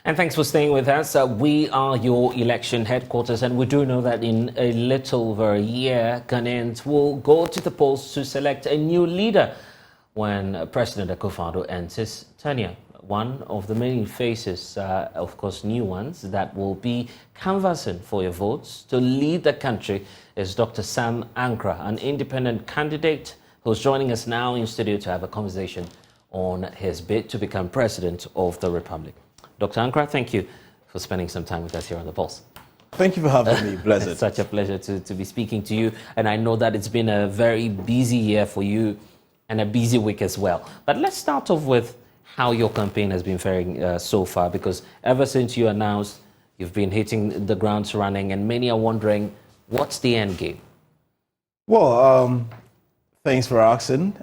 And thanks for staying with us. We are your election headquarters, and we do know that in a little over a year, Ghanaians will go to the polls to select a new leader when President Akufo-Addo ends his tenure. One of the many faces, of course, new ones, that will be canvassing for your votes to lead the country is Dr. Sam Ankrah, an independent candidate who's joining us now in studio to have a conversation on his bid to become President of the Republic. Dr. Ankrah, thank you for spending some time with us here on The Pulse. Thank you for having me. Blessed. It's such a pleasure to be speaking to you. And I know that it's been a very busy year for you and a busy week as well. But let's start off with how your campaign has been faring so far, because ever since you announced, you've been hitting the grounds running, and many are wondering, what's the end game? Well, thanks for asking.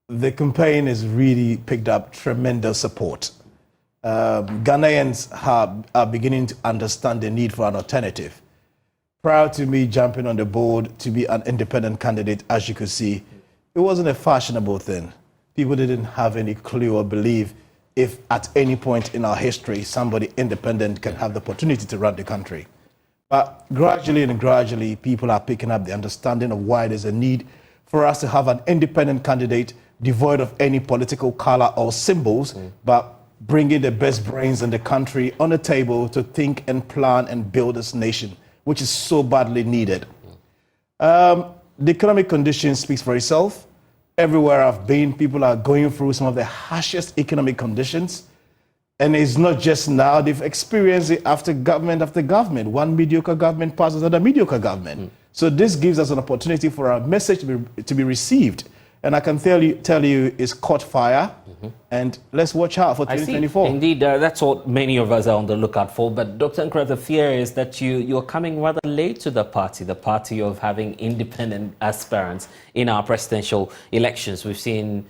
The campaign has really picked up tremendous support. Ghanaians are beginning to understand the need for an alternative. Prior to me jumping on the board to be an independent candidate, as you could see, it wasn't a fashionable thing. People didn't have any clue or believe if at any point in our history somebody independent can have the opportunity to run the country. But gradually, people are picking up the understanding of why there's a need for us to have an independent candidate devoid of any political color or symbols, but bringing the best brains in the country on the table to think and plan and build this nation, which is so badly needed. The economic condition speaks for itself. Everywhere I've been, people are going through some of the harshest economic conditions. And it's not just now, they've experienced it after government. One mediocre government passes another mediocre government. So this gives us an opportunity for our message to be received. And I can tell you it's caught fire. And let's watch out for 2024. Indeed, that's what many of us are on the lookout for. But Dr. Ankrah, the fear is that you're coming rather late to the party of having independent aspirants in our presidential elections. We've seen,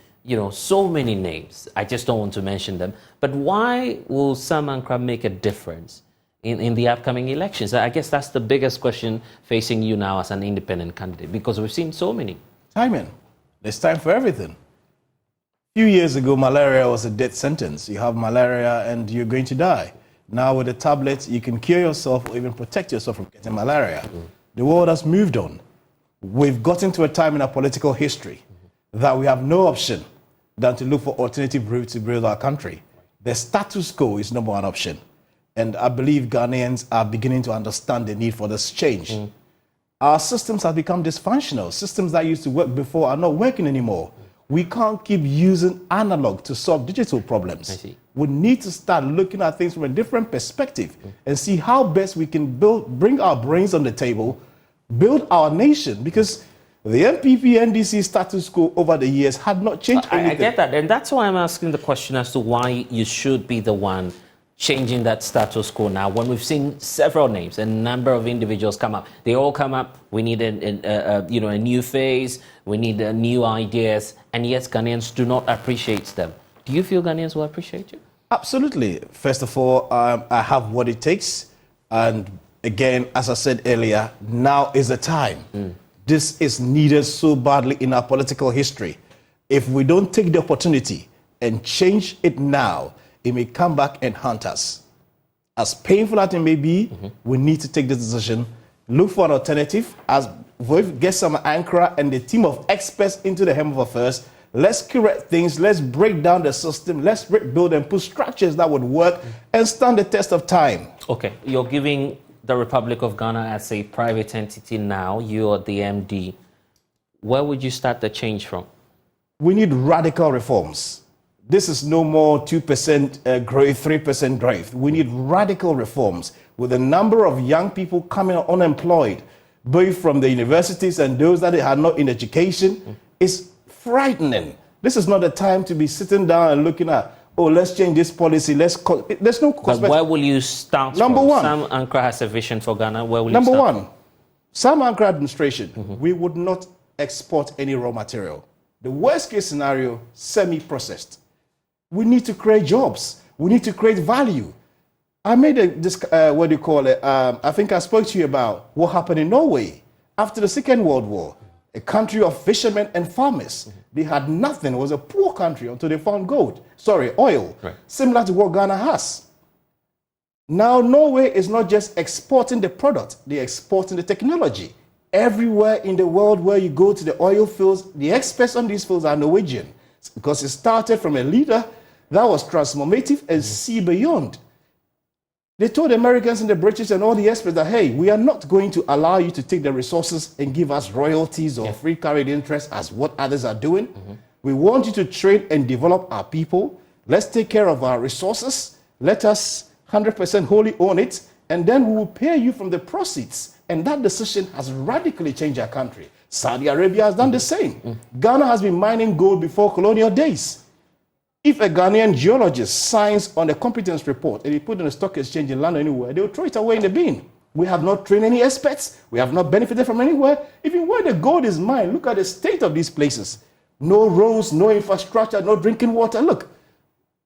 so many names. I just don't want to mention them. But why will Sam Ankrah make a difference in the upcoming elections? I guess that's the biggest question facing you now as an independent candidate, because we've seen so many. Timing. There's time for everything. A few years ago, malaria was a death sentence. You have malaria and you're going to die. Now with the tablets, you can cure yourself or even protect yourself from getting malaria. The world has moved on. We've gotten to a time in our political history that we have no option than to look for alternative routes to build our country. The status quo is number one option. And I believe Ghanaians are beginning to understand the need for this change. Our systems have become dysfunctional. Systems that used to work before are not working anymore. We can't keep using analog to solve digital problems. We need to start looking at things from a different perspective and see how best we can bring our brains on the table, build our nation, because the NPP-NDC status quo over the years had not changed anything. I get that, and that's why I'm asking the question as to why you should be the one changing that status quo now, when we've seen several names, a number of individuals come up. They all come up. We need a new phase. We need new ideas, and yet Ghanaians do not appreciate them. Do you feel Ghanaians will appreciate you? Absolutely. First of all, I have what it takes, and again, as I said earlier, now is the time. This is needed so badly in our political history. If we don't take the opportunity and change it now, it may come back and haunt us. As painful as it may be, we need to take this decision, look for an alternative, get Sam Ankrah and the team of experts into the helm of affairs. Let's correct things, let's break down the system, let's build and put structures that would work and stand the test of time. Okay, you're giving the Republic of Ghana as a private entity now, you're the MD. Where would you start the change from? We need radical reforms. This is no more 2% growth, 3% growth. We need radical reforms with a number of young people coming unemployed, both from the universities and those that are not in education. It's frightening. This is not the time to be sitting down and looking at, let's change this policy. There's no cost. But where will you start Number from? one. Sam Ankrah has a vision for Ghana. Where will Number you start one, from? Sam Ankrah administration, we would not export any raw material. The worst case scenario, semi-processed. We need to create jobs. We need to create value. I made I think I spoke to you about what happened in Norway after the Second World War. A country of fishermen and farmers. They had nothing. It was a poor country until they found oil. Right. Similar to what Ghana has. Now, Norway is not just exporting the product, they're exporting the technology. Everywhere in the world where you go to the oil fields, the experts on these fields are Norwegian, because it started from a leader that was transformative and see beyond. They told the Americans and the British and all the experts that, hey, we are not going to allow you to take the resources and give us royalties or free carried interest as what others are doing. We want you to train and develop our people. Let's take care of our resources. Let us 100% wholly own it, and then we will pay you from the proceeds. And that decision has radically changed our country. Saudi Arabia has done the same. Ghana has been mining gold before colonial days. If a Ghanaian geologist signs on a competence report and he put it in a stock exchange in London anywhere, they will throw it away in the bin. We have not trained any experts. We have not benefited from anywhere. Even where the gold is mined, look at the state of these places. No roads, no infrastructure, no drinking water. Look,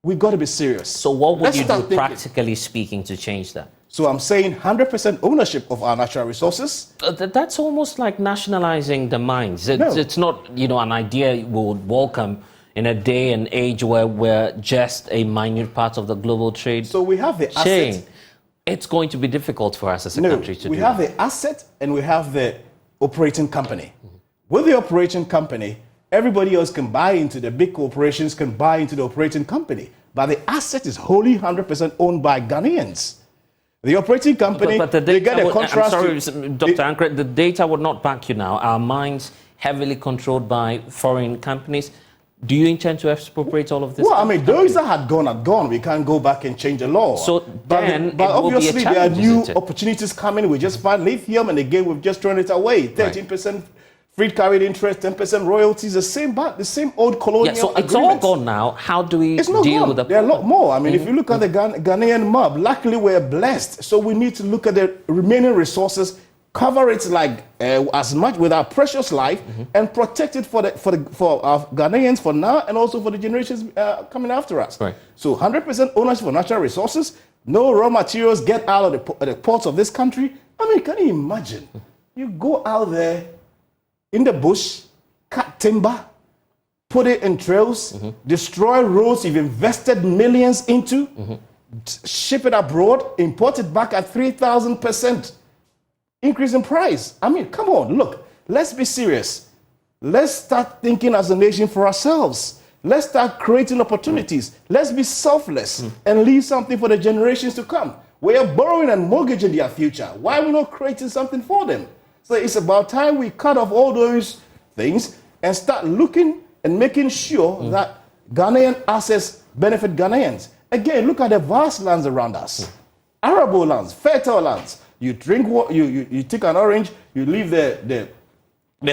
we got to be serious. So what would you do, practically speaking, to change that? So I'm saying 100% ownership of our natural resources. That's almost like nationalizing the mines. It's not, an idea we would welcome in a day and age where we're just a minute part of the global trade. So we have the asset. It's going to be difficult for us as a country to do. We have the asset and we have the operating company. With the operating company, everybody else can buy into the big corporations, can buy into the operating company. But the asset is wholly 100% owned by Ghanaians. The operating company, they get a contract. I'm sorry, Dr. Ankrah, the data would not back you now. Our mines heavily controlled by foreign companies. Do you intend to expropriate all of this? Well, I mean, those that had gone are gone. We can't go back and change the law. So then, but obviously, there are new opportunities coming. We just found lithium, and again, we've just thrown it away. 13% free carried interest, 10% royalties, the same old colonial so it's all gone now. How do we deal with the problem? There are a lot more. I mean, if you look at the Ghanaian mob, luckily we're blessed. So we need to look at the remaining resources, cover it like as much with our precious life, and protect it for our Ghanaians for now and also for the generations coming after us. Right. So 100% ownership for natural resources. No raw materials get out of the ports of this country. I mean, can you imagine? You go out there in the bush, cut timber, put it in trails, destroy roads you've invested millions into, ship it abroad, import it back at 3,000% increase in price. I mean, come on, look, let's be serious. Let's start thinking as a nation for ourselves. Let's start creating opportunities. Let's be selfless and leave something for the generations to come. We are borrowing and mortgaging their future. Why are we not creating something for them? So it's about time we cut off all those things and start looking and making sure that Ghanaian assets benefit Ghanaians. Again, look at the vast lands around us. Arable lands, fertile lands. You drink water, you take an orange, you leave the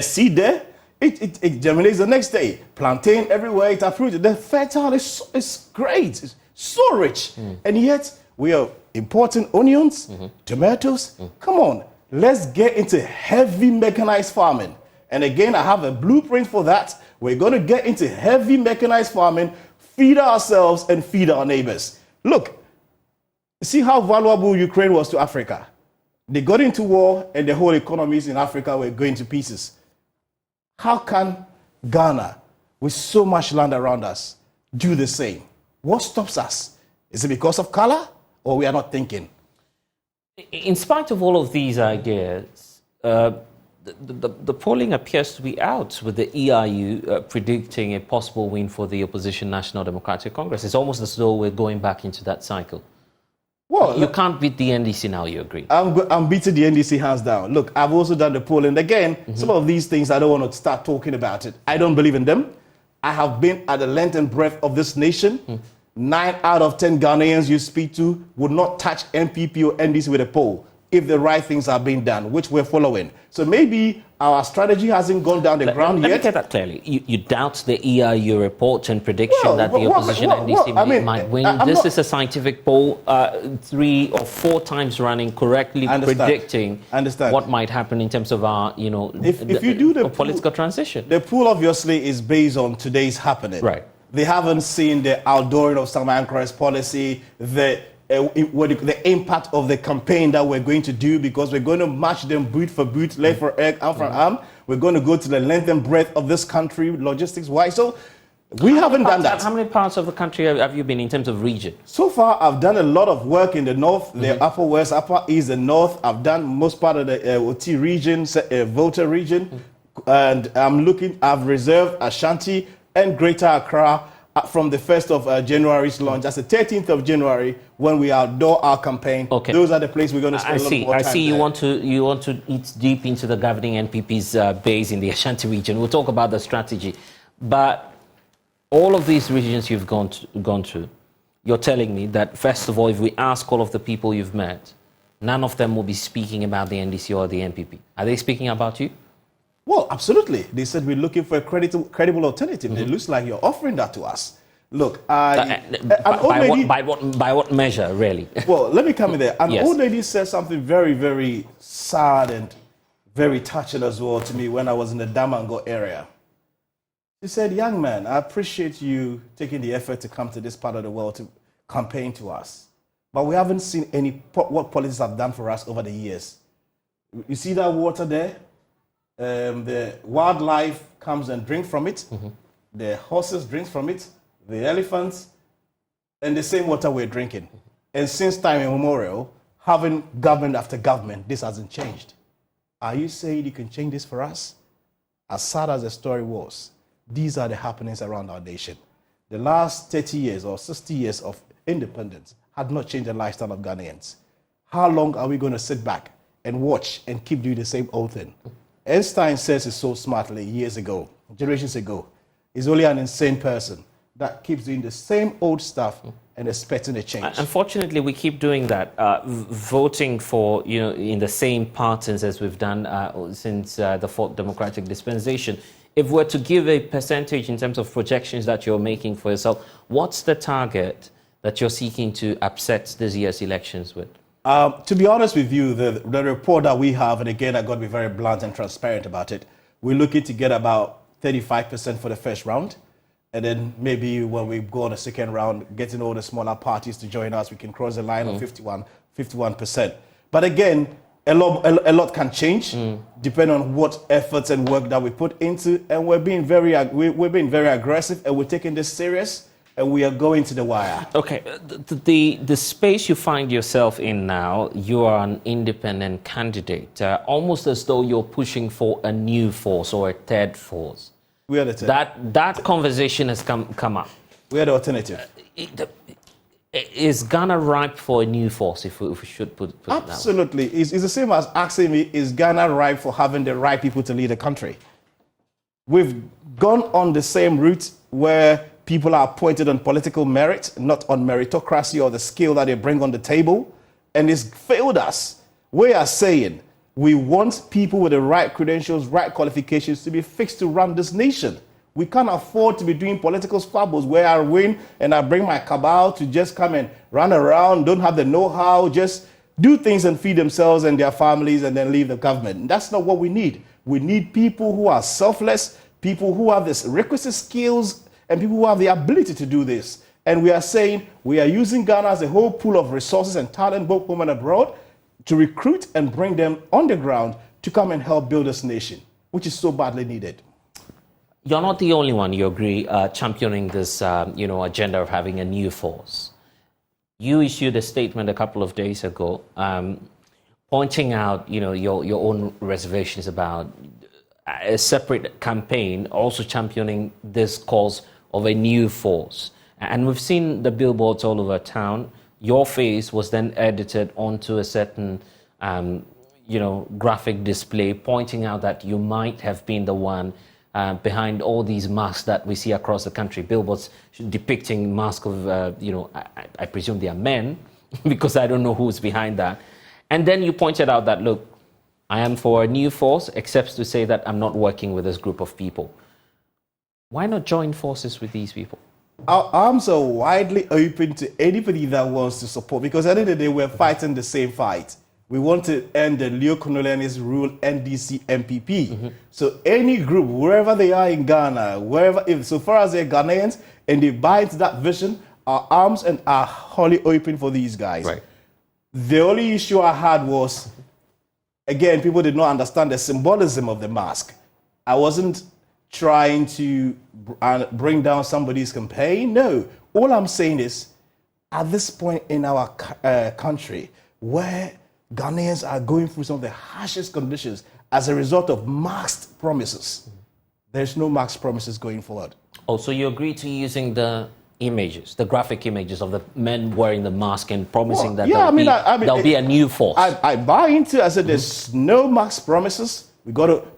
seed there, it germinates the next day. Plantain everywhere, it's uprooted. The fertile is great, it's so rich. And yet, we are importing onions, tomatoes. Come on. Let's get into heavy mechanized farming. And again, I have a blueprint for that. We're going to get into heavy mechanized farming, feed ourselves and feed our neighbors. Look, see how valuable Ukraine was to Africa. They got into war and the whole economies in Africa were going to pieces. How can Ghana, with so much land around us, do the same? What stops us? Is it because of color or we are not thinking? In spite of all of these ideas, the polling appears to be out with the EIU predicting a possible win for the opposition National Democratic Congress. It's almost as though we're going back into that cycle. Well, you can't beat the NDC now, you agree? I'm beating the NDC hands down. Look, I've also done the polling. Again, some of these things, I don't want to start talking about it. I don't believe in them. I have been at the length and breadth of this nation. 9 out of 10 Ghanaians you speak to would not touch MPP or NDC with a poll if the right things are being done, which we're following. So maybe our strategy hasn't gone down the ground yet. Let me get that clearly. You doubt the EIU report and prediction that the opposition NDC might win. This is a scientific poll, 3 or 4 times running, correctly predicting what might happen in terms of our, if you do the political transition. The poll obviously is based on today's happening. Right. They haven't seen the outdooring of Sam Ankrah's policy, the impact of the campaign that we're going to do, because we're going to match them boot for boot, leg for leg, arm for arm. We're going to go to the length and breadth of this country, logistics-wise. So We haven't done that. How many parts of the country have you been in terms of region? So far, I've done a lot of work in the north, the upper west, upper east, the north. I've done most part of the OT region, Volta region. And I've reserved Ashanti and Greater Accra from the 1st of January's launch. That's the 13th of January when we outdoor our campaign. Okay. Those are the places we're going to spend a lot more time. I see. There. You want to eat deep into the governing NPP's base in the Ashanti region. We'll talk about the strategy. But all of these regions you've gone to, you're telling me that, first of all, if we ask all of the people you've met, none of them will be speaking about the NDC or the NPP. Are they speaking about you? Well, absolutely. They said we're looking for a credible alternative. It looks like you're offering that to us. Look, by what measure, really? Well, let me come in there. An Yes. old lady said something very, very sad and very touching as well to me when I was in the Damango area. She said, "Young man, I appreciate you taking the effort to come to this part of the world to campaign to us. But we haven't seen what politics have done for us over the years. You see that water there? The wildlife comes and drinks from it. The horses drink from it. The elephants. And the same water we're drinking. And since time immemorial, having government after government, this hasn't changed. Are you saying you can change this for us?" As sad as the story was, these are the happenings around our nation. The last 30 years or 60 years of independence had not changed the lifestyle of Ghanaians. How long are we going to sit back and watch and keep doing the same old thing? Einstein says it so smartly years ago, generations ago. He's only an insane person that keeps doing the same old stuff and expecting a change. Unfortunately, we keep doing that, voting for, in the same patterns as we've done since the Fourth Democratic Dispensation. If we're to give a percentage in terms of projections that you're making for yourself, what's the target that you're seeking to upset this year's elections with? To be honest with you, the report that we have, and again, I've got to be very blunt and transparent about it, we're looking to get about 35% for the first round. And then maybe when we go on the second round, getting all the smaller parties to join us, we can cross the line of 51%. But again, a lot can change depending on what efforts and work that we put into. And we're being very aggressive, and we're taking this serious, and we are going to the wire. Okay, the space you find yourself in now, you are an independent candidate, almost as though you're pushing for a new force or a third force. We are the third. That conversation has come up. We are the alternative. Is Ghana ripe for a new force, if we should put it that way? Absolutely. It's the same as asking me, is Ghana ripe for having the right people to lead the country? We've gone on the same route where people are appointed on political merit, not on meritocracy or the skill that they bring on the table, and it's failed us. We are saying we want people with the right credentials, right qualifications to be fixed to run this nation. We can't afford to be doing political squabbles where I win and I bring my cabal to just come and run around, don't have the know-how, just do things and feed themselves and their families and then leave the government. And that's not what we need. We need people who are selfless, people who have the requisite skills, and people who have the ability to do this. And we are saying we are using Ghana as a whole pool of resources and talent, both home and abroad, to recruit and bring them on the ground to come and help build this nation, which is so badly needed. You're not the only one, you agree, championing this agenda of having a new force. You issued a statement a couple of days ago pointing out your own reservations about a separate campaign, also championing this cause of a new force. And we've seen the billboards all over town. Your face was then edited onto a certain graphic display pointing out that you might have been the one behind all these masks that we see across the country, billboards depicting masks of, I presume they are men, because I don't know who's behind that. And then you pointed out that, look, I am for a new force, except to say that I'm not working with this group of people. Why not join forces with these people? Our arms are widely open to anybody that wants to support, because at the end of the day, we're fighting the same fight. We want to end the neo-colonialist rule NDC MPP. So any group, wherever they are in Ghana, so far as they're Ghanaians and they buy into that vision, our arms and are wholly open for these guys. Right. The only issue I had was, again, people did not understand the symbolism of the mask. I wasn't trying to bring down somebody's campaign. No, all I'm saying is, at this point in our country, where Ghanaians are going through some of the harshest conditions as a result of masked promises, there's no masked promises going forward. Oh, so you agree to using the images, the graphic images of the men wearing the mask and promising that there'll be a new force? I buy into it. I said there's no masked promises.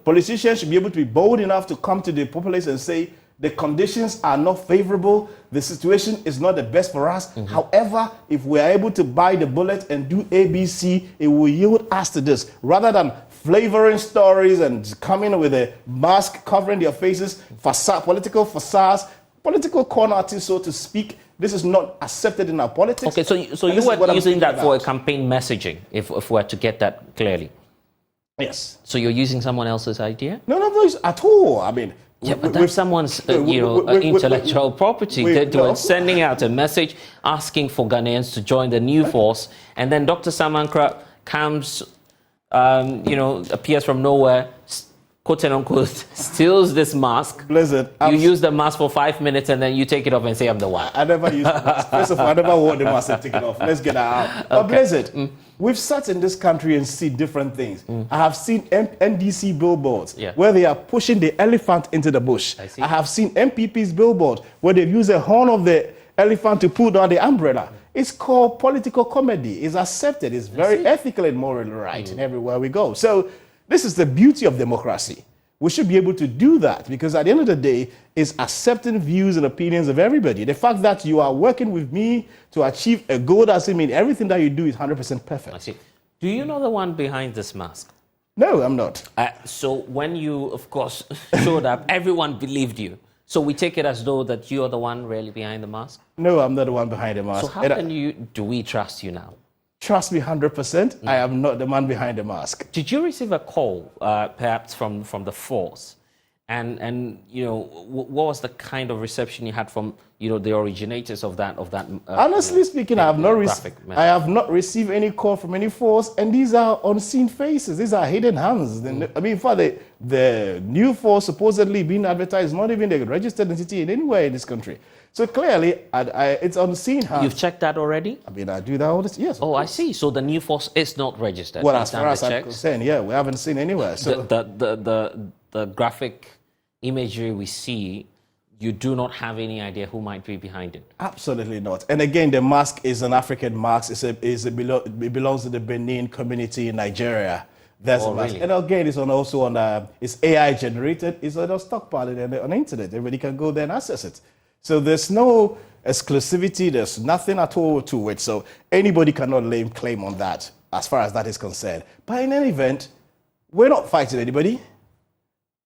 Politicians should be able to be bold enough to come to the populace and say the conditions are not favorable, the situation is not the best for us. However, if we are able to bite the bullet and do ABC, it will yield us to this. Rather than flavoring stories and coming with a mask covering their faces, political facades, political corner artists, so to speak. This is not accepted in our politics. Okay, so you were using that for a campaign messaging, if we're to get that clearly. Yes. So you're using someone else's idea? No, at all. I mean, yeah, but that's someone's intellectual property. They were sending out a message asking for Ghanaians to join the new force, and then Dr. Sam Ankrah comes, appears from nowhere, quote and unquote, steals this mask. Blizzard. You use the mask for 5 minutes and then you take it off and say, I'm the one. I never used the mask. First of all, I never wore the mask and take it off. Let's get that out. But Blizzard, we've sat in this country and see different things. I have seen NDC billboards where they are pushing the elephant into the bush. I have seen MPP's billboards where they use the horn of the elephant to pull down the umbrella. It's called political comedy. It's accepted. It's very ethical and morally right in everywhere we go. So this is the beauty of democracy. We should be able to do that because at the end of the day, it's accepting views and opinions of everybody. The fact that you are working with me to achieve a goal doesn't mean everything that you do is 100% perfect. I see. Do you know the one behind this mask? No, I'm not. So when you, of course, showed up, everyone believed you. So we take it as though that you are the one really behind the mask? No, I'm not the one behind the mask. So how do we trust you now? Trust me 100%, I am not the man behind the mask. Did you receive a call, perhaps from the force? And what was the kind of reception you had from, the originators of that? Honestly speaking, I have not received any call from any force, and these are unseen faces. These are hidden hands. I mean, for the new force supposedly being advertised is not even a registered entity in anywhere in this country. So clearly, it's unseen hands. You've checked that already? I mean, I do that all this. Yes. Oh, I see. So the new force is not registered. Well, as far as I'm concerned, yeah, we haven't seen anywhere. So the graphic imagery we see, you do not have any idea who might be behind it. Absolutely not. And again, the mask is an African mask. It belongs to the Benin community in Nigeria. That's a mask. Really? And again, it's AI generated. It's on a stockpile on the internet. Everybody can go there and access it. So there's no exclusivity. There's nothing at all to it. So anybody cannot lay claim on that as far as that is concerned. But in any event, we're not fighting anybody.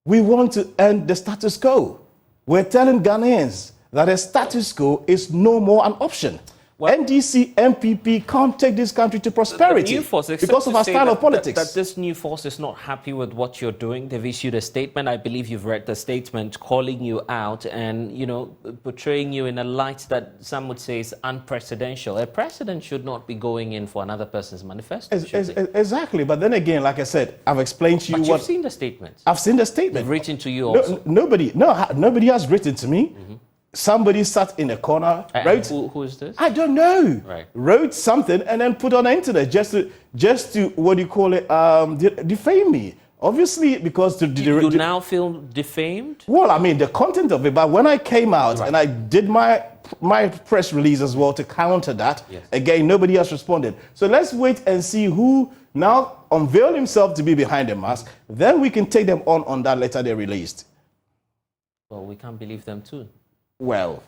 We want to end the status quo. We're telling Ghanaians that a status quo is no more an option. Well, NDC, MPP can't take this country to prosperity because of our style of politics. That this new force is not happy with what you're doing. They've issued a statement. I believe you've read the statement calling you out and, portraying you in a light that some would say is unprecedented. A president should not be going in for another person's manifesto. Exactly. But then again, like I said, I've explained to you what... But you've seen the statement. I've seen the statement. They've written to you also. Nobody has written to me. Somebody sat in a corner, wrote... Who is this? I don't know. Right. Wrote something and then put on the internet just to what do you call it, defame me. Obviously, because... You now feel defamed? Well, I mean, the content of it, but when I came out and I did my press release as well to counter that, again, nobody has responded. So let's wait and see who now unveiled himself to be behind the mask. Then we can take them on that letter they released. Well, we can't believe them too. Well,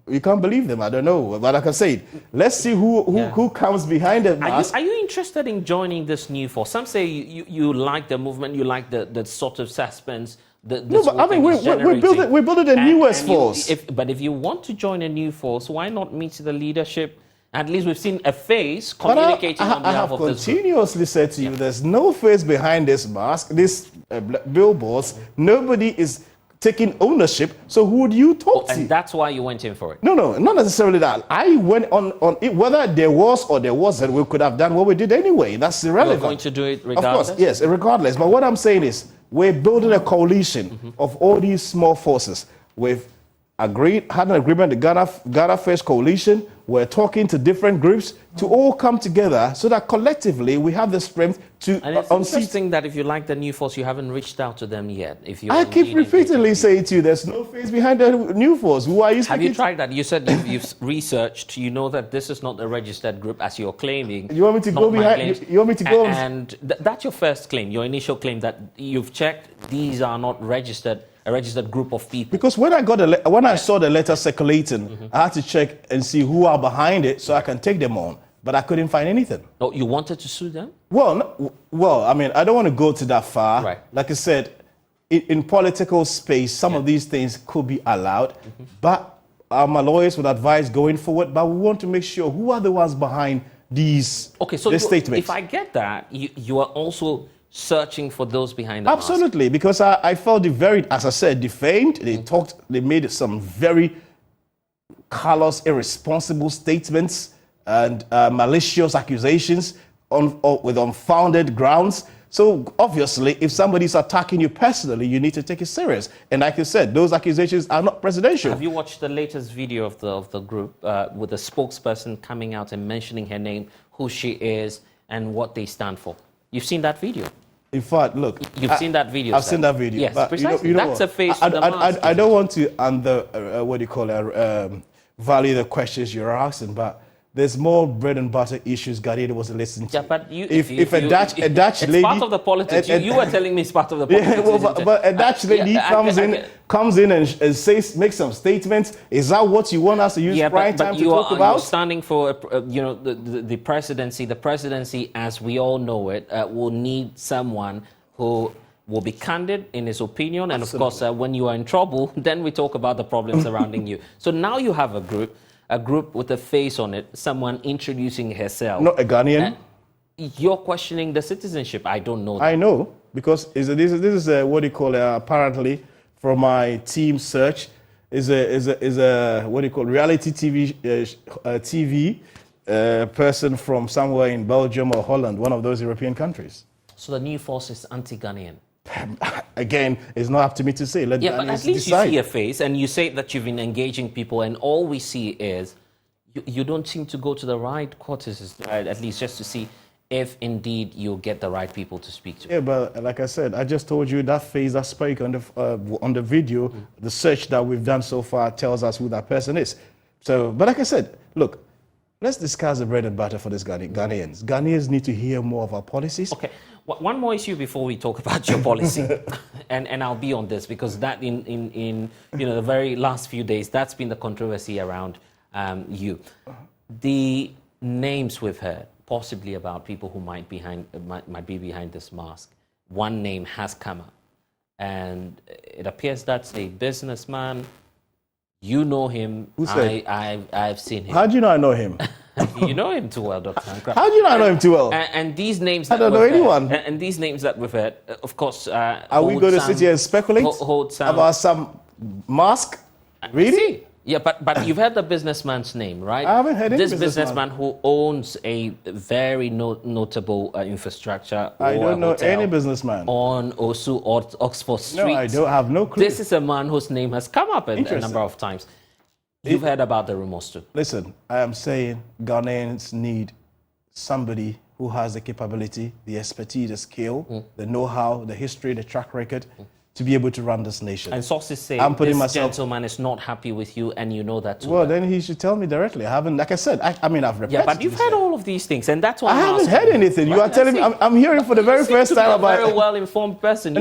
you can't believe them. I don't know. But like I said, let's see who comes behind the mask. Are you interested in joining this new force? Some say you like the movement, you like the sort of suspense. No, but I mean, we're building a newest force. But if you want to join a new force, why not meet the leadership? At least we've seen a face communicating on behalf of this. I have continuously said to you, there's no face behind this mask, this billboards. Nobody is taking ownership, so who would you talk to? And that's why you went in for it? No, not necessarily that. I went on it, whether there was or there wasn't, we could have done what we did anyway. That's irrelevant. You're going to do it regardless? Of course, yes, regardless. But what I'm saying is, we're building a coalition of all these small forces. We've had an agreement, the Ghana First Coalition. We're talking to different groups to all come together so that collectively we have the strength to And it's interesting that if you like the new force, you haven't reached out to them yet. If you I keep repeatedly saying to you, there's no face behind the new force. Who are you Have you tried that? You said you've researched. You know that this is not a registered group as you're claiming. You want me to go behind? You want me to go? And that's your first claim, your initial claim that you've checked. These are not registered. A registered group of people. Because when I saw the letter circulating, I had to check and see who are behind it so I can take them on. But I couldn't find anything. Oh, you wanted to sue them? Well, I mean, I don't want to go to that far. Right. Like I said, in political space, some of these things could be allowed. But my lawyers would advise going forward. But we want to make sure who are the ones behind these statements. If I get that, you are also searching for those behind the Absolutely, mask. because I felt as I said, defamed. They made some very callous, irresponsible statements and malicious accusations with unfounded grounds. So obviously, if somebody's attacking you personally, you need to take it serious. And like I said, those accusations are not presidential. Have you watched the latest video of the group with the spokesperson coming out and mentioning her name, who she is, and what they stand for? You've seen that video? In fact, look. You've seen that video, I've seen that video. Yes, but precisely. You know That's what? a face to the mask. I don't want to value the questions you're asking, but there's more bread and butter issues Ghanaian was listening to. Yeah, but if a Dutch lady... It's part of the politics. You were telling me it's part of the politics. Yeah, well, but a Dutch lady comes in and makes some statements. Is that what you want us to use prime time to talk about? You're standing for, the presidency. The presidency, as we all know it, will need someone who will be candid in his opinion. And Absolutely. of course, when you are in trouble, then we talk about the problems surrounding you. So now you have a group with a face on it, someone introducing herself. Not a Ghanaian. You're questioning the citizenship. I don't know that. I know, because this is apparently from my team search, is a reality TV person from somewhere in Belgium or Holland, one of those European countries. So the new force is anti-Ghanaian. Again, it's not up to me to say. Let but at least decide. You see a face, and you say that you've been engaging people, and all we see is you don't seem to go to the right quarters, at least just to see if indeed you get the right people to speak to. Yeah, but like I said, I just told you that face that spoke on the video, the search that we've done so far tells us who that person is. So, but like I said, look, let's discuss the bread and butter for these Ghanaians. Ghanaians need to hear more of our policies. Okay. One more issue before we talk about your policy, and I'll be on this because that in the very last few days, that's been the controversy around you. The names we've heard, possibly about people who might be behind this mask. One name has come up, and it appears that's a businessman. You know him. Who said? I've seen him. How do you know I know him? You know him too well, Dr. Ankrah. How do you know I know him too well? And these names I don't know anyone. And these names that we've heard, of course. Are we going to sit here and speculate about some mask? Really? Yeah, but you've heard the businessman's name, right? I haven't heard any This businessman who owns a very notable infrastructure. I don't know any businessman. On Osu or Oxford Street. No, I don't have no clue. This is a man whose name has come up a number of times. You've heard about the rumors too. Listen, I am saying Ghanaians need somebody who has the capability, the expertise, the skill, the know-how, the history, the track record to be able to run this nation. And sources say this gentleman is not happy with you, and you know that too. Well, then he should tell me directly. I haven't, like I said, I mean, I've repeated. Yeah, but you've heard all of these things, and that's why I haven't heard anything. You are telling me. I'm hearing for the very first time about. A very well-informed person. No.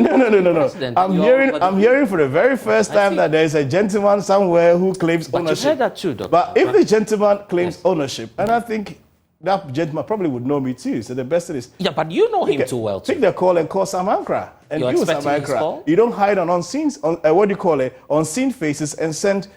I'm hearing for the very first time that there is a gentleman somewhere who claims ownership. But you heard that too, Doctor. But if the gentleman claims ownership, and I think that gentleman probably would know me too. So the best thing is. Yeah, but you know him too well too. Take the call and call Sam Ankrah. And You're you, Sam expecting his Ankrah, call? you don't hide on unseen faces and send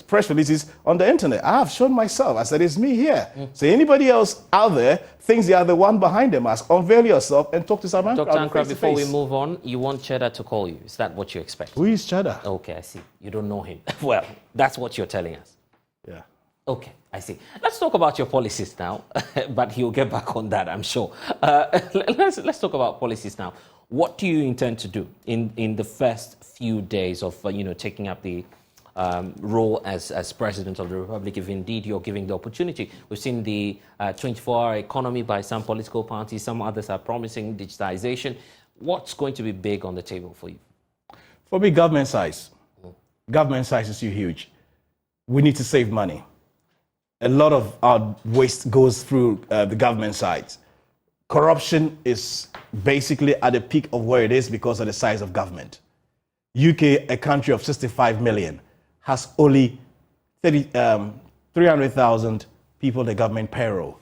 press releases on the internet. I have shown myself. I said it's me here. So anybody else out there thinks they are the one behind the mask, unveil yourself and talk to Sam Ankrah. Dr. Ankrah, before we move on, you want Cheddar to call you. Is that what you expect? Who is Cheddar? Okay, I see. You don't know him. Well, that's what you're telling us. Yeah. Okay, I see. Let's talk about your policies now, but he'll get back on that, I'm sure. Let's talk about policies now. What do you intend to do in the first few days of taking up the role as President of the Republic, if indeed you're giving the opportunity? We've seen the 24-hour economy by some political parties. Some others are promising digitization. What's going to be big on the table for you? For me, government size. Government size is huge. We need to save money. A lot of our waste goes through the government side. Corruption is basically at the peak of where it is because of the size of government. UK, a country of 65 million, has only 300,000 people in the government payroll.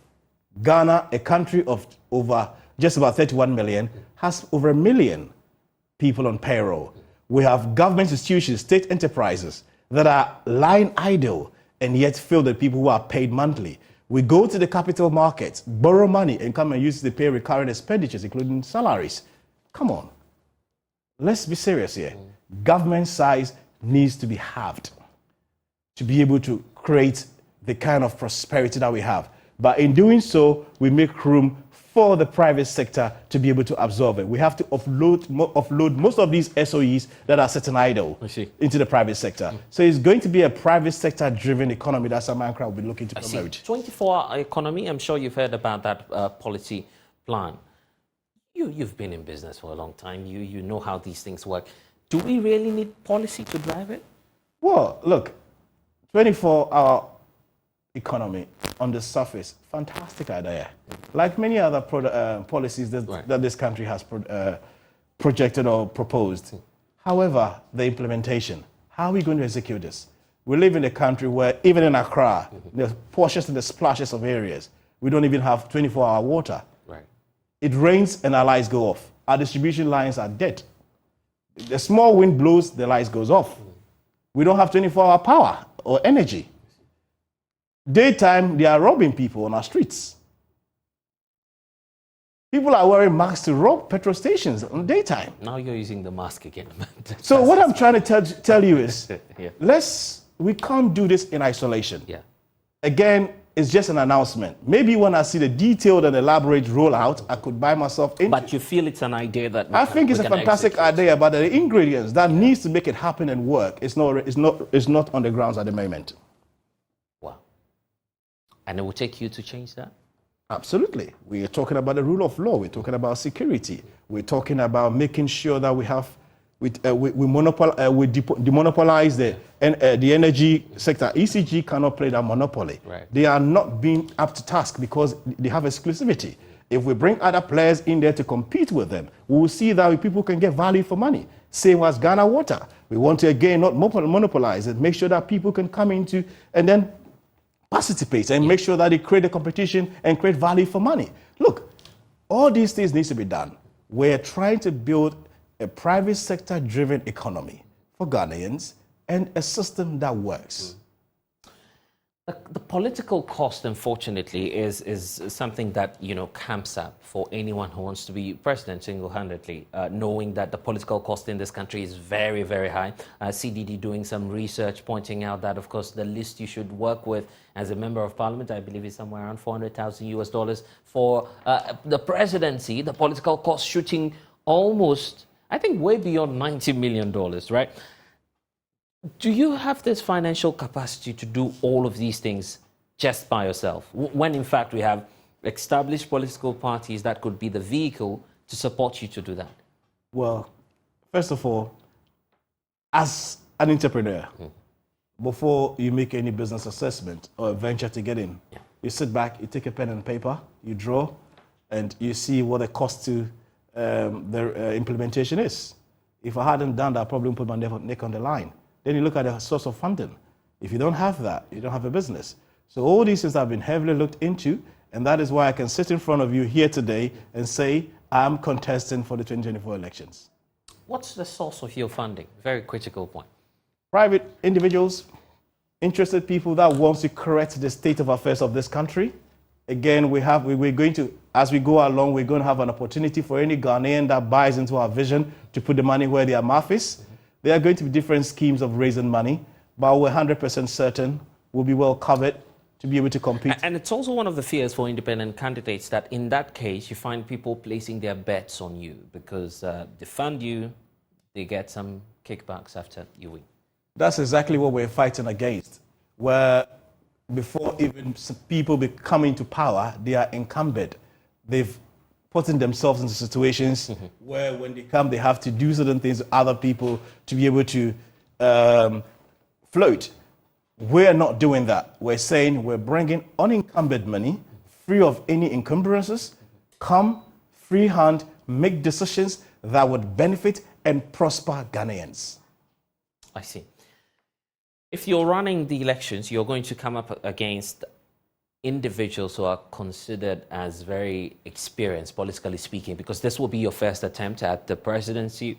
Ghana, a country of over just about 31 million, has over 1 million people on payroll. We have government institutions, state enterprises that are lying idle and yet fill the people who are paid monthly. We go to the capital markets, borrow money, and come and use it to pay recurrent expenditures, including salaries. Come on. Let's be serious here. Government size needs to be halved to be able to create the kind of prosperity that we have. But in doing so, we make room for the private sector to be able to absorb it. We have to offload most of these SOEs that are sitting idle into the private sector. So it's going to be a private sector-driven economy that Sam Ankrah will be looking to promote. 24-hour economy, I'm sure you've heard about that policy plan. You've been in business for a long time. You know how these things work. Do we really need policy to drive it? Well, look, 24-hour economy on the surface, fantastic idea. Like many other policies that this country has projected or proposed. However, the implementation, how are we going to execute this? We live in a country where even in Accra, there's portions and the splashes of areas, we don't even have 24-hour water. Right. It rains and our lights go off. Our distribution lines are dead. The small wind blows, the lights goes off. We don't have 24-hour power or energy. Daytime, they are robbing people on our streets. People are wearing masks to rob petrol stations on daytime. Now you're using the mask again. So what I'm trying to tell you is, we can't do this in isolation. Yeah. Again, it's just an announcement. Maybe when I see the detailed and elaborate rollout, I could buy myself into. But you feel it's an idea that I think it's a fantastic idea, but the ingredients that needs to make it happen and work is not on the grounds at the moment. Wow. And it will take you to change that? Absolutely. We are talking about the rule of law. We're talking about security. We're talking about making sure that we demonopolize the energy sector. ECG cannot play that monopoly. Right. They are not being up to task because they have exclusivity. If we bring other players in there to compete with them, we will see that people can get value for money. Same as Ghana Water. We want to, again, not monopolize it, make sure that people can come into and then participate and make sure that they create a competition and create value for money. Look, all these things need to be done. We're trying to build a private sector driven economy for Ghanaians and a system that works. The political cost, unfortunately, is something that, camps up for anyone who wants to be president single-handedly, knowing that the political cost in this country is very, very high. CDD doing some research pointing out that, of course, the list you should work with as a member of parliament, I believe, is somewhere around $400,000 for the presidency. The political cost shooting almost, I think, way beyond $90 million, right? Do you have this financial capacity to do all of these things just by yourself, when in fact we have established political parties that could be the vehicle to support you to do that? Well, first of all, as an entrepreneur, before you make any business assessment or venture to get in, you sit back, you take a pen and paper, you draw, and you see what the cost to the implementation is. If I hadn't done that, I probably would put my neck on the line. Then you look at the source of funding. If you don't have that, you don't have a business. So all these things have been heavily looked into, and that is why I can sit in front of you here today and say I'm contesting for the 2024 elections. What's the source of your funding? Very critical point. Private individuals, interested people that want to correct the state of affairs of this country. Again, we're going to, as we go along, we're going to have an opportunity for any Ghanaian that buys into our vision to put the money where their mouth is. There are going to be different schemes of raising money, but we're 100% certain we'll be well covered to be able to compete. And it's also one of the fears for independent candidates that in that case, you find people placing their bets on you because they fund you, they get some kickbacks after you win. That's exactly what we're fighting against, where before even people come into power, they are incumbent. They've putting themselves into situations where when they come, they have to do certain things to other people to be able to float. We're not doing that. We're saying we're bringing unencumbered money, free of any encumbrances, come, free hand, make decisions that would benefit and prosper Ghanaians. I see. If you're running the elections, you're going to come up against individuals who are considered as very experienced, politically speaking, because this will be your first attempt at the presidency.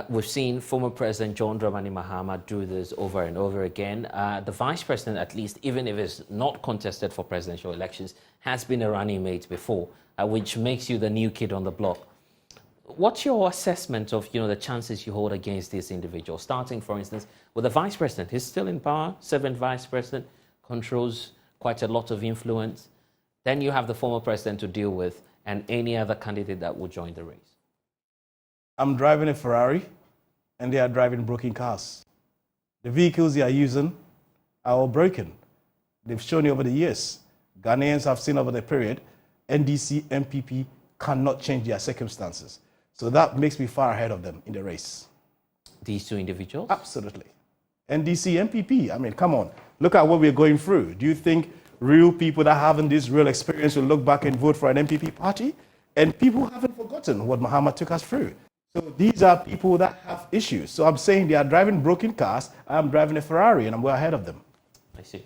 We've seen former President John Dramani Mahama do this over and over again. The vice president, at least, even if it's not contested for presidential elections, has been a running mate before, which makes you the new kid on the block. What's your assessment of the chances you hold against these individuals? Starting, for instance, with the vice president. He's still in power, seventh vice president, controls quite a lot of influence. Then you have the former president to deal with and any other candidate that will join the race. I'm driving a Ferrari and they are driving broken cars. The vehicles they are using are all broken. They've shown you over the years. Ghanaians have seen over the period, NDC, MPP cannot change their circumstances. So that makes me far ahead of them in the race. These two individuals? Absolutely. NDC, MPP, I mean, come on. Look at what we're going through. Do you think real people that haven't this real experience will look back and vote for an MPP party? And people haven't forgotten what Mahama took us through. So these are people that have issues. So I'm saying they are driving broken cars. I'm driving a Ferrari and I'm way ahead of them. I see.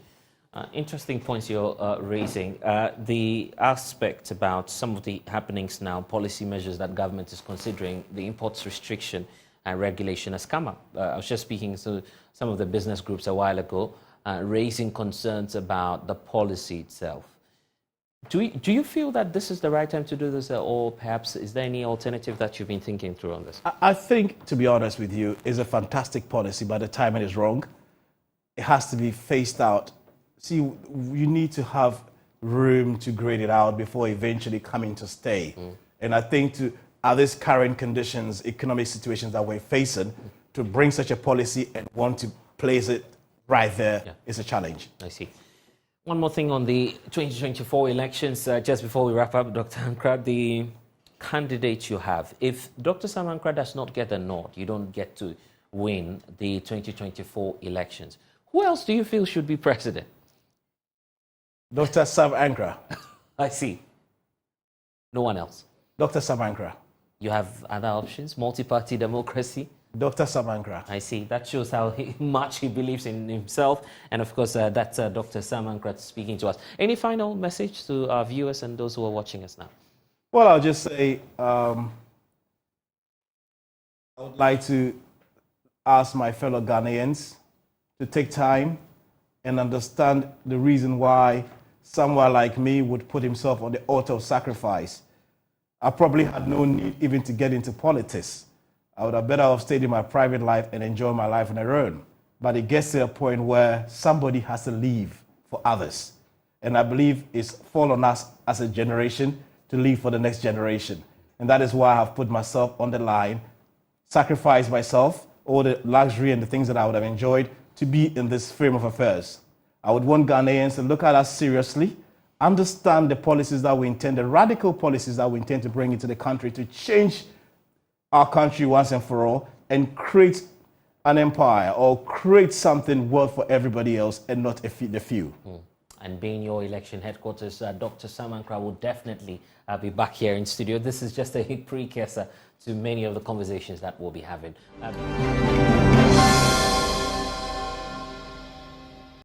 Interesting points you're raising. The aspect about some of the happenings now, policy measures that government is considering, the imports restriction and regulation has come up. I was just speaking to some of the business groups a while ago, raising concerns about the policy itself. Do you feel that this is the right time to do this, or perhaps is there any alternative that you've been thinking through on this? I think, to be honest with you, it's a fantastic policy, but the timing is wrong. It has to be phased out. See, you need to have room to grade it out before eventually coming to stay. And I think at these current conditions, economic situations that we're facing, to bring such a policy and want to place it right there is a challenge. I see. One more thing on the 2024 elections, just before we wrap up, Dr. Ankrah, the candidates you have. If Dr. Sam Ankrah does not get a nod, you don't get to win the 2024 elections. Who else do you feel should be president? Dr. Sam Ankrah. I see. No one else. Dr. Sam Ankrah. You have other options? Multi-party democracy? Dr. Sam Ankrah. I see. That shows how much he believes in himself. And of course, that's Dr. Sam Ankrah speaking to us. Any final message to our viewers and those who are watching us now? Well, I'll just say I would like to ask my fellow Ghanaians to take time and understand the reason why someone like me would put himself on the altar of sacrifice. I probably had no need even to get into politics. I would have better have stayed in my private life and enjoy my life on their own. But it gets to a point where somebody has to leave for others. And I believe it's fall on us as a generation to leave for the next generation. And that is why I have put myself on the line, sacrificed myself, all the luxury and the things that I would have enjoyed to be in this frame of affairs. I would want Ghanaians to look at us seriously, understand the policies that we intend, the radical policies that we intend to bring into the country to change our country once and for all and create an empire or create something worth for everybody else and not the few. And being your election headquarters, Dr. Sam Ankrah will definitely be back here in studio. This is just a precursor to many of the conversations that we'll be having.